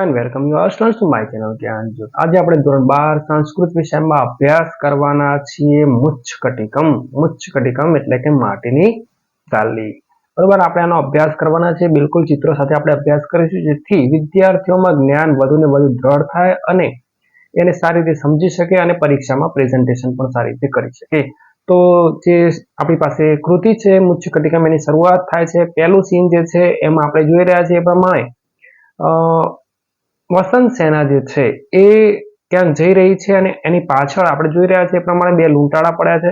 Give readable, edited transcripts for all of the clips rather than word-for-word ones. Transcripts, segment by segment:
And welcome you are students to my channel જ્ઞાન જ્યોત। આજે આપણે ધોરણ 12 સંસ્કૃત વિષયમાં અભ્યાસ કરવાના છીએ મુચ્છકટિકમ એટલે કે માટીની તાલી। બરોબર, આપણે આનો અભ્યાસ કરવાના છે। બિલકુલ ચિત્રો સાથે આપણે અભ્યાસ કરીશું, જેથી વિદ્યાર્થીઓમાં જ્ઞાન વધુ ને વધુ દ્રઢ થાય અને એને સારી રીતે સમજી શકે અને પરીક્ષામાં પ્રેઝન્ટેશન પણ સારી રીતે કરી શકે। તો જે આપણી પાસે કૃતિ છે મુચ્છકટિકમ, એની શરૂઆત થાય છે। પહેલું સીન જે છે એમાં આપણે જોઈ રહ્યા છીએ એ પ્રમાણે વસંત સેના જે છે એ ક્યાંક જઈ રહી છે અને એની પાછળ આપણે જોઈ રહ્યા છીએ એ પ્રમાણે બે લૂંટાળા પડ્યા છે।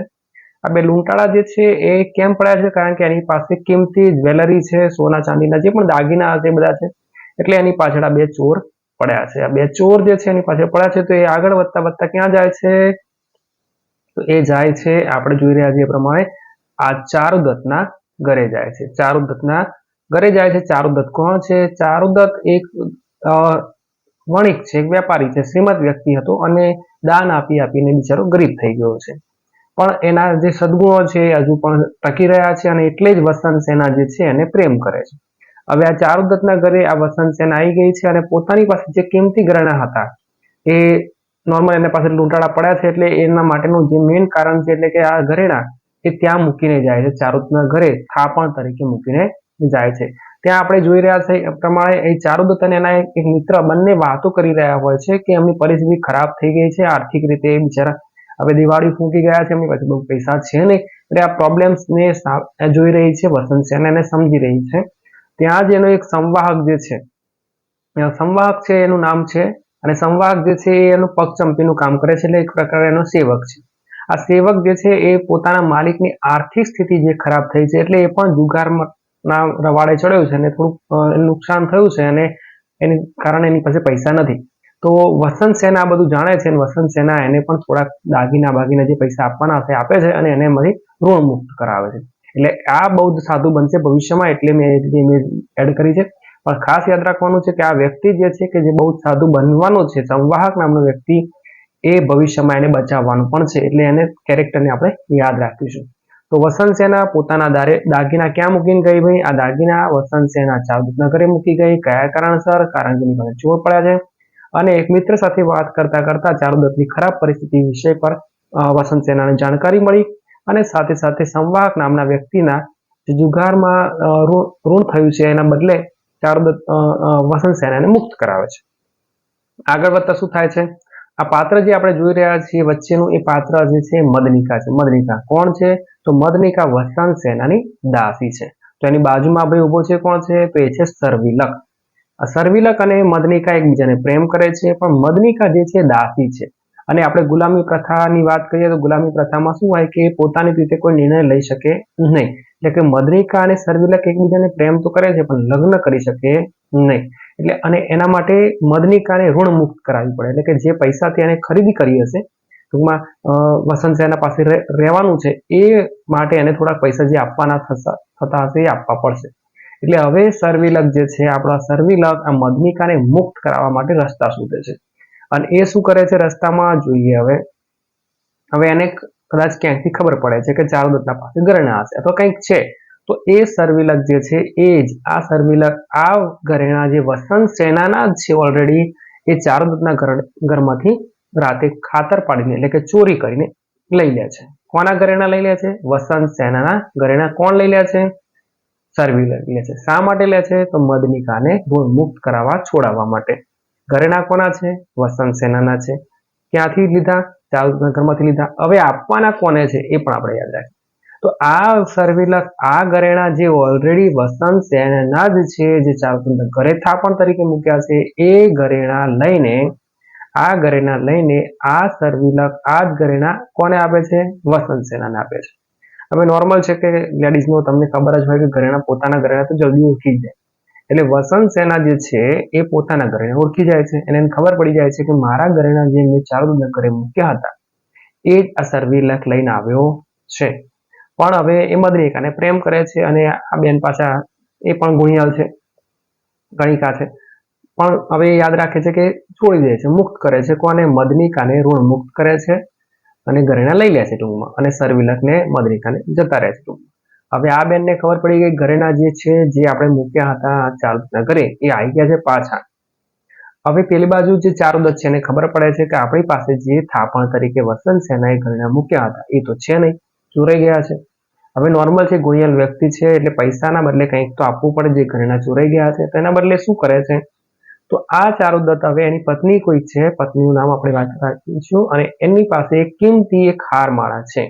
આ બે લૂંટાળા જે છે એ કેમ પડ્યા છે? કારણ કે એની પાસે કિંમતી જ્વેલરી છે, સોના ચાંદીના જે પણ દાગીના હશે બધા છે, એટલે એની પાછળ આ બે ચોર પડ્યા છે। આ બે ચોર જે છે એની પાછળ પડ્યા છે, તો એ આગળ વધતા વધતા ક્યાં જાય છે? તો એ જાય છે, આપણે જોઈ રહ્યા છીએ એ પ્રમાણે આ ચારુદત્તના ઘરે જાય છે। ચારુદત્તના ઘરે જાય છે। ચારુદત્ત કોણ છે? ચારુદત્ત એક વણિક છે, એક વેપારી છે, શ્રીમંત વ્યક્તિ હતો અને દાન આપી આપીને બિચારો ગરીબ થઈ ગયો છે। પણ એના જે સદગુણો છે એ હજુ પણ ટકી રહ્યા છે અને એટલે જ વસંત સેના જે છે એને પ્રેમ કરે છે। હવે આ ચારુદત્તના ઘરે આ વસંત સેના આવી ગઈ છે અને પોતાની પાસે જે કિંમતી ઘરેણા હતા એ નોર્મલ એના પાસે લૂંટાળા પડ્યા છે, એટલે એના માટેનું જે મેઇન કારણ છે એટલે કે આ ઘરેણા એ ત્યાં મૂકીને જાય છે। ચારુદત્તના ઘરે થાપણ તરીકે મૂકીને જાય છે। ત્યાં આપણે જોઈ રહ્યા છે એ પ્રમાણે એ ચારુદત્ત અને એના એક મિત્ર બંને વાતો કરી રહ્યા હોય છે કે એમની પરિસ્થિતિ ખરાબ થઈ ગઈ છે આર્થિક રીતે, બિચારા હવે દિવાળી ફૂંકી ગયા છે, એમની પાસે બહુ પૈસા છે નહીં, એટલે આ પ્રોબ્લેમ્સ ને જોઈ રહી છે વસંત સેના, એને સમજી રહી છે। ત્યાં જ એનો એક સંવાહક જે છે, સંવાહક છે એનું નામ છે, અને સંવાહક જે છે એનું પગચંપીનું કામ કરે છે, એટલે એક પ્રકારે એનો સેવક છે। આ સેવક જે છે એ પોતાના માલિકની આર્થિક સ્થિતિ જે ખરાબ થઈ છે, એટલે એ પણ જુગારમાં ના રવાડે ચડ્યો છે અને થોડુંક નુકસાન થયું છે અને એની કારણે એની પાસે પૈસા નથી। તો વસંત સેના આ બધું જાણે છે અને વસંત સેના એને પણ થોડાક દાગીના જે પૈસા આપવાના હશે આપે છે અને એને એમાંથી ઋણ મુક્ત કરાવે છે। એટલે આ બૌદ્ધ સાધુ બનશે ભવિષ્યમાં, એટલે મેં એડ કરી છે। પણ ખાસ યાદ રાખવાનું છે કે આ વ્યક્તિ જે છે કે જે બૌદ્ધ સાધુ બનવાનો છે, સંવાહક નામનો વ્યક્તિ, એ ભવિષ્યમાં એને બચાવવાનું પણ છે, એટલે એને કેરેક્ટરને આપણે યાદ રાખીશું। તો વસંત સેના પોતાના દાગીના ક્યાં મૂકીને ગઈ ભાઈ? આ દાગીના વસંત સેના ચારુદત્તના ઘરે મૂકી ગઈ। કયા કારણસર? કારણ કે એની પાસે ચોર પડ્યા છે અને એક મિત્ર સાથે વાત કરતા કરતા ચારુદત્તની ખરાબ પરિસ્થિતિ વિષય પર વસંત સેનાને જાણકારી મળી અને સાથે સાથે સંવાહક નામના વ્યક્તિના જે જુગારમાં ઋણ થયું છે એના બદલે ચારુદત્ત વસંત સેનાને મુક્ત કરાવે છે। આગળ વધતા શું થાય છે? આ પાત્ર જે આપણે જોઈ રહ્યા છીએ વચ્ચેનું, એ પાત્ર જે છે મદનિકા છે। મદનિકા કોણ છે? તો મદનિકા વસંત સેનાની દાસી છે। તો એની બાજુમાં ભાઈ ઉભો છે, કોણ છે? તો એ છે સર્વિલક। આ સર્વિલક અને મદનિકા એકબીજાને પ્રેમ કરે છે, પણ મદનિકા જે છે દાસી છે। અને આપણે ગુલામી પ્રથાની વાત કરીએ તો ગુલામી પ્રથામાં શું હોય કે પોતાની રીતે કોઈ નિર્ણય લઈ શકે નહીં, એટલે કે મદનિકા અને સર્વિલક એકબીજાને પ્રેમ તો કરે છે પણ લગ્ન કરી શકે નહીં। એટલે અને એના માટે મદનિકાને ઋણ મુક્ત કરાવવી પડે, એટલે કે જે પૈસાથી એને ખરીદી કરી હશે, ટૂંકમાં વસંત સેના પાસે રહેવાનું છે, એ માટે એને થોડાક પૈસા જે આપવાના થતા હશે એ આપવા પડશે। એટલે હવે સર્વિલક જે છે, આપણા સર્વિલક આ મદનિકાને મુક્ત કરાવવા માટે રસ્તા શોધે છે અને એ શું કરે છે રસ્તામાં? જોઈએ હવે એને કદાચ ક્યાંકથી ખબર પડે છે કે ચારુદત્તના પાસે ઘરેણા હશે અથવા કંઈક છે, તો એ સર્વિલક જે છે એ જ આ સર્વિલક આ ઘરેણા જે વસંત સેનાના જ છે ઓલરેડી, એ ચારુદત્તના ઘરમાંથી રાતે ખાતર પાડીને એટલે કે ચોરી કરીને લઈ લે છે। કોના ઘરેણા લઈ લે છે? વસંત સેનાના ઘરેણા કોણ લઈ લે છે? સર્વિલક લે છે। શા માટે લે છે? તો મદનિકાને ઋણ મુક્ત કરાવવા, છોડાવવા માટે। ઘરેણા કોના છે? વસંત સેનાના છે। ક્યાંથી લીધા? ચારુદત્તના ઘરમાંથી લીધા। હવે આપવાના કોને છે એ પણ આપણે યાદ રાખીએ। તો આ સર્વિલક આ ઘરેણા જે ઓલરેડી વસંત સેનાના જ છે, જે ચારુદત્તના ઘરે થાપણ તરીકે મૂક્યા છે, એ ઘરેણા લઈને આ સર્વિલક આ જ ઘરેણા કોને આપે છે? વસંત સેનાને આપે છે। હવે નોર્મલ છે કે લેડીઝનો તમને ખબર જ હોય કે ઘરેણા પોતાના ઘરેણા તો જલ્દી ઓળખી જાય, એટલે વસંત સેના જે છે એ પોતાના ઘરેણા ઓળખી જાય છે, એને ખબર પડી જાય છે કે મારા ઘરેણા જે મેં ચારુદત્તના ઘરે મૂક્યા હતા એ જ આ સર્વિલક લઈને આવ્યો છે। પણ હવે એ મદનિકાને પ્રેમ કરે છે અને આ બેન પાછા એ પણ ગુણિયાલ છે, ગણિકા છે, પણ હવે યાદ રાખે છે કે છોડી દે છે, મુક્ત કરે છે કોને? મદનિકાને ઋણ મુક્ત કરે છે અને ઘરેણા લઈ લે છે ટૂંકમાં, અને સર્વિલકને મદનિકાને જતા રહે છે ટૂંકમાં। હવે આ બેનને ખબર પડી ગઈ ઘરેણા જે છે જે આપણે મૂક્યા હતા ચારુદત્તના ઘરે એ આવી ગયા છે પાછા, હવે પેલી બાજુ જે ચારુદત્ત છે એને ખબર પડે છે કે આપણી પાસે જે થાપણ તરીકે વસંત સેનાએ ઘરેણા મૂક્યા હતા એ તો છે નહીં, ચોરાઈ ગયા છે. હવે નોર્મલ છે, ગોયલ વ્યક્તિ છે એટલે પૈસાના બદલે કંઈક તો આપવું પડે, જે ઘરેણા ચોરાઈ ગયા છે તો એના બદલે શું કરે છે, તો આ ચારુદત્ત હવે એની પત્ની કોઈ છે, પત્નીનું નામ આપણે વાત રાખીશું, અને એની પાસે એક કિંમતી એક હારમાળા છે.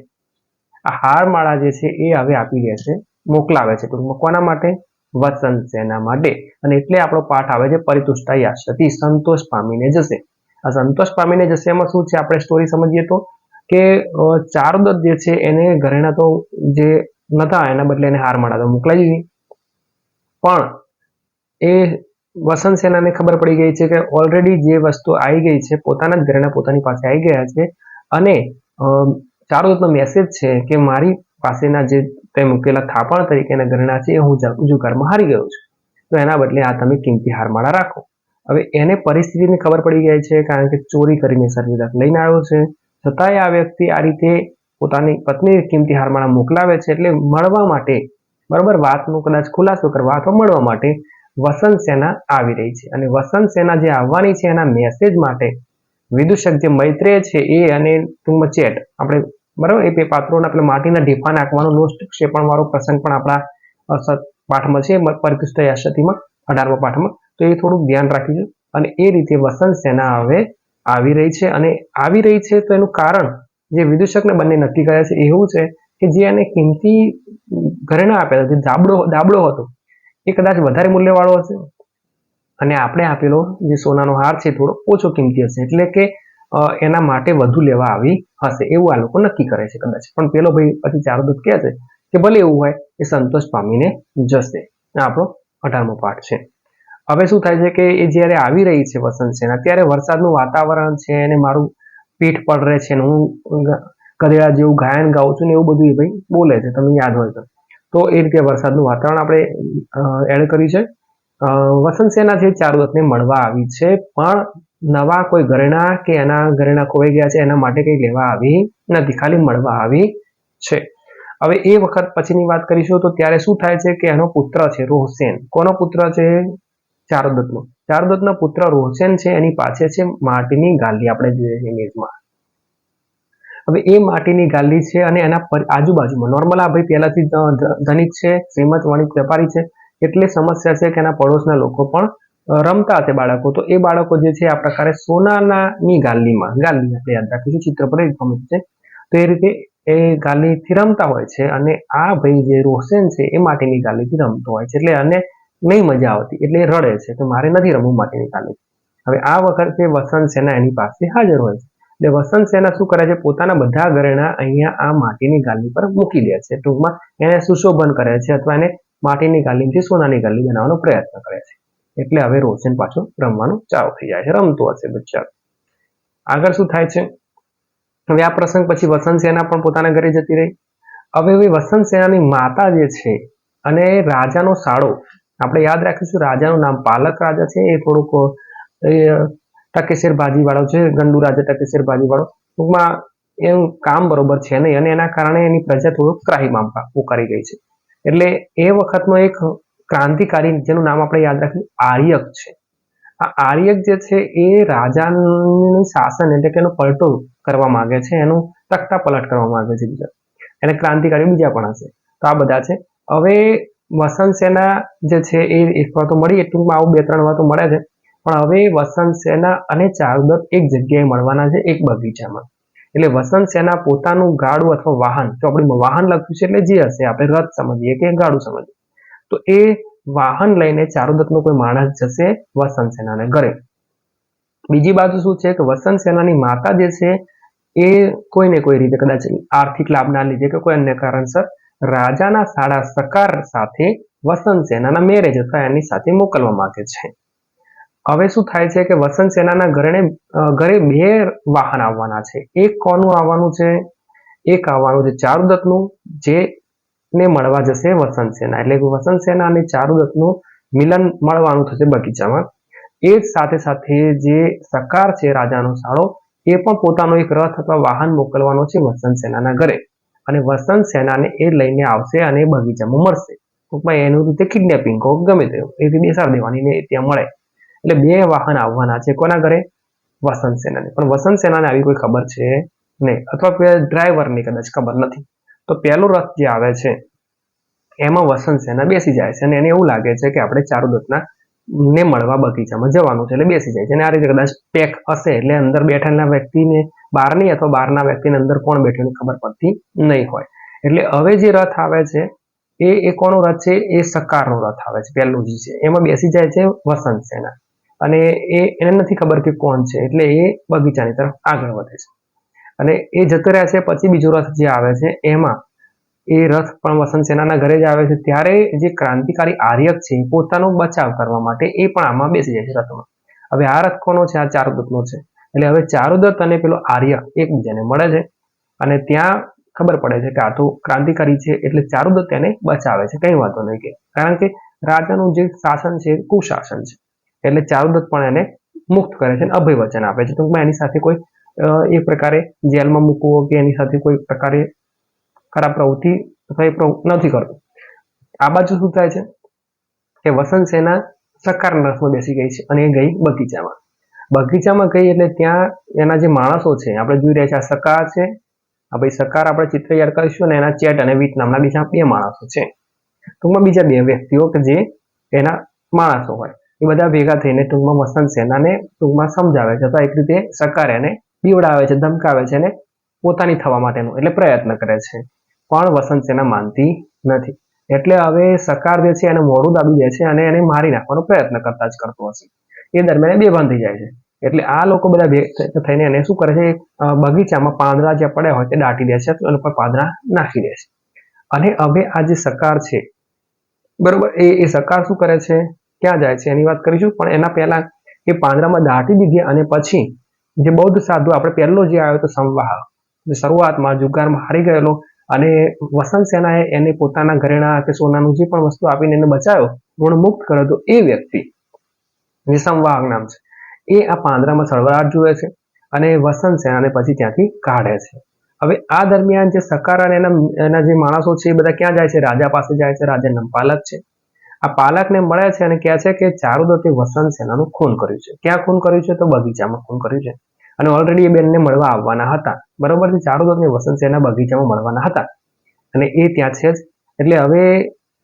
આ હારમાળા જે છે એ હવે આપી દે છે, મોકલાવે છે ટૂંકમાં કોના માટે, વસંત સેના માટે. અને એટલે આપણો પાઠ આવે છે પરિતુષ્ટા યાસ્યતિ, સંતોષ પામીને જશે. આ સંતોષ પામીને જશે એમાં શું છે, આપણે સ્ટોરી સમજીએ તો કે ચારુદત્ત જે છે એને ઘરેણા તો જે નતા એના બદલે એને હારમાળા તો મોકલાઈ દીધી, પણ એ વસંત સેનાને ખબર પડી ગઈ છે કે ઓલરેડી જે વસ્તુ આવી ગઈ છે, પોતાના જ ઘરેણા પોતાની પાસે આવી ગયા છે, અને ચારુદત્તનો મેસેજ છે કે મારી પાસેના જે તે મૂકેલા થાપણ તરીકેના ઘરેણા છે એ હું જુગારમાં હારી ગયો છું, તો એના બદલે આ તમે કિંમતી હારમાળા રાખો. હવે એને પરિસ્થિતિની ખબર પડી ગઈ છે, કારણ કે ચોરી કરીને સરવિદાસ લઈને આવ્યો છે, છતાંય આ વ્યક્તિ આ રીતે પોતાની પત્ની કિંમતી હારમાળા મોકલાવે છે, એટલે મળવા માટે, બરાબર, વાતનો કદાચ ખુલાસો કરવા અથવા મળવા માટે વસંત સેના આવી રહી છે. અને વસંત સેના જે આવવાની છે એના મેસેજ માટે વિદૂષક જે મૈત્રેય છે એ અને ટૂંકમાં ચેટ આપણે, બરાબર, એ બે પાત્રોના આપણે માટીના ઢેફા નાખવાનો ક્ષેપણ વાળો પ્રસંગ પણ આપણા પાઠમાં છે, પરિતુષ્ટા યાસ્યતિમાં 18મા પાઠમાં, તો એ થોડુંક ધ્યાન રાખીશું. અને એ રીતે વસંત સેના હવે આવી રહી છે, અને આવી રહી છે તો એનું કારણ જે વિદૂષકને બંને નક્કી કરે છે એવું છે કે જે એને કિંમતી ઘરેણા આપેલા, જે દાબડો હતો એ કદાચ વધારે મૂલ્યવાળો હશે, અને આપણે આપેલો જે સોનાનો હાર છે થોડો ઓછો કિંમતી હશે, એટલે કે એના માટે વધુ લેવા આવી હશે એવું આ લોકો નક્કી કરે છે કદાચ. પણ પેલો ભાઈ પછી ચારુદત્ત કહે છે કે ભલે એવું હોય, એ સંતોષ પામીને જશે. આ આપણો 18મો પાઠ છે. હવે શું થાય છે કે એ જ્યારે આવી રહી છે વસંત સેના, ત્યારે વરસાદનું વાતાવરણ છે, અને મારું પીઠ પડ રહે છે, હું કદેડા જેવું ગાયન ગાઉં છું ને એવું બધું એ ભાઈ બોલે છે, તમને યાદ હોય તો એ રીતે વરસાદનું વાતાવરણ આપણે એડ કર્યું છે. વસંત સેના છે ચારુદત્તને મળવા આવી છે, પણ નવા કોઈ ઘરેણા કે એના ઘરેણા ખોવાઈ ગયા છે એના માટે કંઈ લેવા આવી નથી, ખાલી મળવા આવી છે. હવે એ વખત પછીની વાત કરીશું તો ત્યારે શું થાય છે કે એનો પુત્ર છે રોહસેન. કોનો પુત્ર છે? ચારુદત્તનો. ચારુદત્તનો પુત્ર રોહસેન છે, એની પાસે છે માટીની ગાલી, આપણે જોઈએ ઇમેજમાં. હવે એ માટીની ગાલી છે, અને એના આજુબાજુમાં નોર્મલ આ ભાઈ પહેલાથી ધનિક છે, શ્રીમંત વણિક વેપારી છે, એટલે સમસ્યા છે કે એના પડોશના લોકો પણ રમતા હશે બાળકો, તો એ બાળકો જે છે આ પ્રકારે સોનાની ગાલીમાં, ગાલી આપણે યાદ રાખીશું, ચિત્ર પર ગમે છે, તો એ રીતે એ ગાલીથી રમતા હોય છે, અને આ ભાઈ જે રોહસેન છે એ માટીની ગાલીથી રમતો હોય છે, એટલે અને નહીં મજા આવતી, એટલે એ રડે છે કે મારે નથી રમવું માટીની ગાલી. હવે આ વખતે વસંત સેના એની પાસે હાજર હોય છે, એટલે વસંત સેના શું કરે છે, પોતાના બધા ઘરેણા અહીંયા આ માટીની ગાલી પર મૂકી દે છે, ટૂંકમાં એને સુશોભન કરે છે, અથવા એને માટીની ગાલીથી સોનાની ગાલી બનાવવાનો પ્રયત્ન કરે છે. એટલે હવે રોશન પાછું રમવાનું ચાલુ થઈ જાય છે, રમતો હશે બચ્ચા. આગળ શું થાય છે, હવે આ પ્રસંગ પછી વસંત સેના પણ પોતાના ઘરે જતી રહી. હવે વસંત સેનાની માતા જે છે અને રાજાનો સાળો, આપણે યાદ રાખીશું રાજાનું નામ પાલક રાજા છે, એ થોડુંક ટકેશેર ભાજી વાળો છે, ગંડુ રાજા ટકેશેર ભાજી વાળો, ટૂંકમાં એનું કામ બરોબર છે નહીં, અને એના કારણે એની પ્રજા થોડુંક ત્રાહિમામ પોકારી ગઈ છે. એટલે એ વખતનો એક ક્રાંતિકારી જેનું નામ આપણે યાદ રાખીએ આર્યક છે. આ આર્યક જે છે એ રાજાનું શાસન એટલે કે એનો પલટો કરવા માંગે છે, એનું તખ્તા પલટ કરવા માંગે છે બીજા, એને ક્રાંતિકારી બીજા પણ હશે, તો આ બધા છે. હવે વસંત સેના જે છે એ એક વાર તો મળી, ટૂંકમાં આવું 2-3 વાર તો મળે છે, પણ હવે વસંત સેના અને ચારુદત્ત એક જગ્યાએ મળવાના છે, એક બગીચામાં. એટલે વસંત સેના પોતાનું ગાડું અથવા વાહન, તો આપણે વાહન લખ્યું છે એટલે જે હશે આપણે રથ સમજીએ કે ગાડું સમજીએ, તો એ વાહન લઈને ચારુદત્તનો કોઈ માણસ જશે વસંત સેનાને ઘરે. બીજી બાજુ શું છે કે વસંત સેનાની માતા જે છે એ કોઈને કોઈ રીતે કદાચ આર્થિક લાભના લીધે કે કોઈ અન્ય કારણસર રાજાના સાળા સકાર સાથે વસંત સેનાના મેરેજ અથવા એની સાથે મોકલવા માંગે છે. હવે શું થાય છે કે વસંત સેનાના ઘરે 2 વાહન આવવાના છે. એક કોનું આવવાનું છે? એક આવવાનું છે ચારુદત્તનું, જે ને મળવા જશે વસંત સેના, એટલે કે વસંત સેના અને ચારુદત્તનું મિલન મળવાનું થશે બગીચામાં. એ જ સાથે સાથે જે સકાર છે રાજાનો સાળો, એ પણ પોતાનો એક રથ અથવા વાહન મોકલવાનો છે વસંત સેનાના ઘરે, અને વસંત સેનાને એ લઈને આવશે અને બગીચામાં મળશે. ટૂંકમાં એનું રીતે કિડનેપિંગ ગમે તે એ રીતે બેસાડી દેવાની ને ત્યાં મળે. એટલે બે વાહન આવવાના છે કોના ઘરે? વસંત સેનાને. પણ વસંત સેનાને આવી કોઈ ખબર છે નહીં, અથવા ડ્રાઈવરની કદાચ ખબર નથી. તો પહેલો રથ જે આવે છે એમાં વસંત સેના બેસી જાય છે અને એને એવું લાગે છે કે આપણે ચારુદત્તના ને મળવા બગીચામાં જવાનું છે, એટલે બેસી જાય છે. અને આ રીતે કદાચ પેક હશે એટલે અંદર બેઠેલા વ્યક્તિને બહારની અથવા બહારના વ્યક્તિને અંદર કોણ બેઠેલું ખબર પડતી નહીં હોય. એટલે હવે જે રથ આવે છે એ કોનો રથ છે? એ સકારનો રથ આવે છે, પહેલું જે છે એમાં બેસી જાય છે વસંત સેના. અને એને નથી ખબર કે કોણ છે, એટલે એ બગીચાની તરફ આગળ વધે છે. અને એ જતો રહે છે. પછી બીજો રથ જે આવે છે એમાં એ રથ પણ વસંત સેનાના ઘરે જ આવે છે. ત્યારે જે ક્રાંતિકારી આર્યક છે પોતાનો બચાવ કરવા માટે એ પણ આમાં બેસી જાય છે રથમાં. હવે આ રથ કોનો છે? આ ચારુદત્તનો છે. એટલે હવે ચારુદત્ત અને પેલો આર્યક એકબીજાને મળે છે અને ત્યાં ખબર પડે છે કે આ તો ક્રાંતિકારી છે, એટલે ચારુદત્ત તેને બચાવે છે, કઈ વાંધો નહીં કે, કારણ કે રાજાનું જે શાસન છે કુશાસન છે, એટલે ચારુદત્ત પણ એને મુક્ત કરે છે અને અભય વચન આપે છે. ટૂંકમાં એની સાથે કોઈ એ પ્રકારે જેલમાં મૂકવો કે એની સાથે કોઈ પ્રકારે ખરાબ પ્રવૃત્તિ નથી કરતો. આ બાજુ શું થાય છે કે વસંત સેના સકારના રથમાં બેસી ગઈ છે અને એ ગઈ બગીચામાં. બગીચામાં ગઈ એટલે ત્યાં એના જે માણસો છે આપણે જોઈ રહ્યા છે, આ સકાર છે, આ ભાઈ સકાર આપણે ચિત્ર યાદ કરીશું અને એના ચેટ અને વીટ નામના બીજા બે માણસો છે. ટૂંકમાં બીજા બે વ્યક્તિઓ કે જે એના માણસો હોય એ બધા ભેગા થઈને ટૂંકમાં વસંત સેનાને ટૂંકમાં સમજાવે છે, અથવા એક રીતે સકાર એને બીવડાવે છે, ધમકાવે છે અને પોતાની થવા માટેનો એટલે પ્રયત્ન કરે છે. પણ વસંત સેના માનતી નથી. એટલે હવે સકાર જે છે એને મોડું દાબી દે છે અને એને મારી નાખવાનો પ્રયત્ન કરતા જ કરતો હશે. એ દરમિયાન બેભાન થઈ જાય છે. એટલે આ લોકો બધા થઈને એને શું કરે છે? બગીચામાં પાંદડા જે પડ્યા હોય તે દાટી દે છે અને ઉપર પાંદડા નાખી દે છે. અને હવે આ જે સકાર છે બરોબર, એ સકાર શું કરે છે? ક્યાં જાય છે એની વાત કરીશું, પણ એના પહેલા એ પાંદડામાં દાટી દીધી અને પછી જે બૌદ્ધ સાધુ આપણે પહેલો જે આવ્યો તો સંવાહક, શરૂઆતમાં જુગારમાં હારી ગયેલો અને વસંત સેનાએ એને પોતાના ઘરેણા કે સોનાનું જે પણ વસ્તુ આપીને એને બચાવ્યો, ઋણ મુક્ત કર્યો, તો એ વ્યક્તિ જે સંવાહક નામ છે એ આ પાંદડામાં સળવળાટ જુએ છે અને વસંત સેનાને પછી ત્યાંથી કાઢે છે. હવે આ દરમિયાન જે સકાર અને એના જે માણસો છે એ બધા ક્યાં જાય છે? રાજા પાસે જાય છે. રાજા નામ પાલક છે. આ પાલકને મળે છે અને કહે છે કે ચારુદત્તે વસંત સેનાનું ખૂન કર્યું છે. ક્યાં ખૂન કર્યું છે? તો બગીચામાં ખૂન કર્યું છે. અને ઓલરેડી એ બેનને મળવા આવવાના હતા, બરોબર છે. ચારુદત્ત ને વસંત સેના બગીચામાં મળવાના હતા અને એ ત્યાં છે જ. એટલે હવે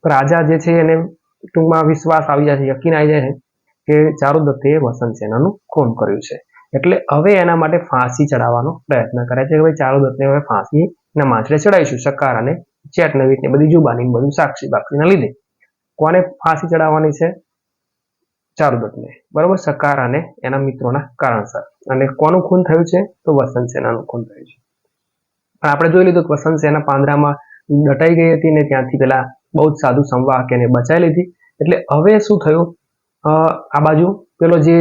રાજા જે છે એને ટૂંકમાં વિશ્વાસ આવી જાય છે, યકીન આવી જાય છે કે ચારુદત્તે વસંત સેનાનું ખૂન કર્યું છે. એટલે હવે એના માટે ફાંસી ચડાવવાનો પ્રયત્ન કરે છે કે ભાઈ ચારુદત્તને હવે ફાંસીના માંચડે ચડાવીશું. સકાર અને ચેટ નવીટ ને બધી જુબાની બધું સાક્ષી બાક્ષીના લીધે કોને ફાંસી ચડાવવાની છે? ચારુદત્તને, બરોબર, સકાર અને એના મિત્રોના કારણસર. અને કોનું ખૂન થયું છે? તો વસંત સેનાનું ખૂન થયું છે. પણ આપણે જોઈ લીધું કે વસંત સેના પાંદડામાં દટાઈ ગઈ હતી ને ત્યાંથી પેલા બહુ જ સાધુ સંવાહક એને બચાવી લીધી. એટલે હવે શું થયું? આ બાજુ પેલો જે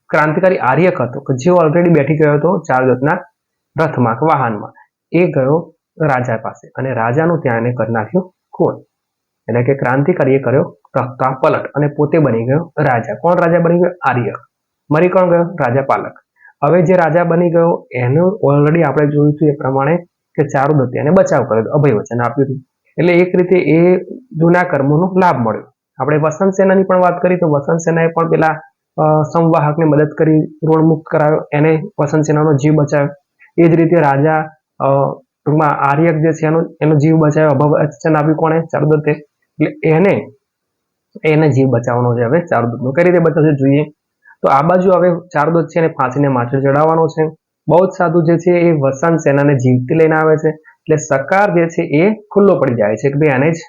ક્રાંતિકારી આર્યક હતો કે જે ઓલરેડી બેઠી ગયો હતો ચારુદત્તના રથમાં કે વાહનમાં, એ ગયો રાજા પાસે અને રાજાનું ત્યાં એને કરી નાખ્યું ખૂન. એટલે કે ક્રાંતિકારીએ કર્યો તખ્તા પલટ અને પોતે બની ગયો રાજા. કોણ રાજા બની ગયો? આર્યક. મરી કોણ ગયો? રાજા પાલક. હવે જે રાજા બની ગયો એનું ઓલરેડી આપણે જોયું હતું એ પ્રમાણે કે ચારુદત્તે એને બચાવ કર્યો, અભય વચન આપ્યું હતું. એટલે એક રીતે એ જૂના કર્મોનો લાભ મળ્યો. આપણે વસંત સેનાની પણ વાત કરી તો વસંત સેનાએ પણ પેલા સંવાહકને મદદ કરી, ઋણ મુક્ત કરાવ્યો, એને વસંત સેનાનો જીવ બચાવ્યો. એ જ રીતે રાજા ટૂંકમાં આર્યક જે છે એનો જીવ બચાવ્યો, અભય વચન આપ્યું કોણે? ચારુદત્તે. એટલે એને જીવ બચાવવાનો છે હવે ચારુદત્તનો. કઈ રીતે બચાવશે જોઈએ તો આ બાજુ હવે ચારુદત્ત છે એને ફાંસીને માથે ચડાવવાનો છે. બૌદ્ધ સાધુ જે છે એ વસંત સેનાને જીવતી લઈને આવે છે. એટલે સકાર જે છે એ ખુલ્લો પડી જાય છે કે ભાઈ આને જ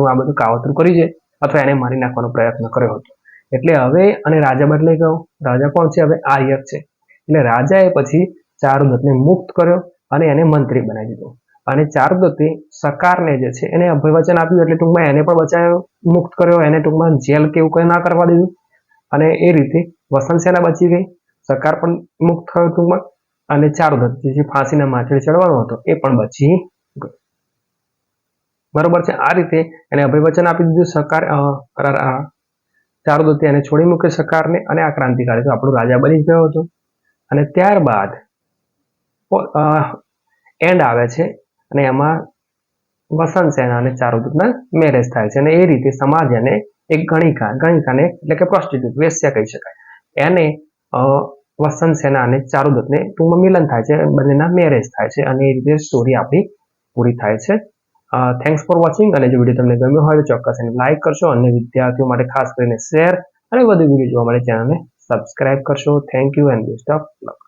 આ બધું કાવતરું કર્યું છે અથવા એને મારી નાખવાનો પ્રયત્ન કર્યો હતો. એટલે હવે અને રાજા બદલાઈ ગયો. રાજા કોણ છે? હવે આર્યક છે. એટલે રાજાએ પછી ચારુદત્તને મુક્ત કર્યો અને એને મંત્રી બનાવી દીધો. અને ચારુદત્તે સકારને જે છે એને અભયવચન આપ્યું, એટલે ટૂંકમાં એને પણ બચાવ્યો, મુક્ત કર્યો, એને ટૂંકમાં જેલ કે એવું કંઈ ના કરવા દીધું. અને એ રીતે વસંત સેના બચી ગઈ, સકાર પણ મુક્ત થયો ટૂંકમાં, અને ચારુદત્ત જે ફાંસીના માથે ચડવાનો હતો એ પણ બચી ગયો. બરોબર છે. આ રીતે એને અભયવચન આપી દીધું સકાર. ચારુદત્તે એને છોડી મૂક્યો સકારને અને આ ક્રાંતિકારી તો આપણું રાજા બની ગયો હતો. અને ત્યારબાદ એન્ડ આવે છે અને એમાં વસંત સેના અને ચારુદત્તના મેરેજ થાય છે અને એ રીતે સમાજ એને એક ગણિકાને એટલે કે પ્રોસ્ટિટ્યુટ વેશ્યા કહી શકાય, એને વસંત સેના અને ચારુદત્તને ટૂંકમાં મિલન થાય છે, બંનેના મેરેજ થાય છે અને એ રીતે સ્ટોરી આપણી પૂરી થાય છે. થેન્ક્સ ફોર વોચિંગ, અને જો વિડીયો તમને ગમ્યો હોય તો ચોક્કસ એને લાઈક કરશો અને વિદ્યાર્થીઓ માટે ખાસ કરીને શેર અને વધુ વિડીયો જોવા માટે ચેનલને સબસ્ક્રાઇબ કરશો. Thank you and best of luck.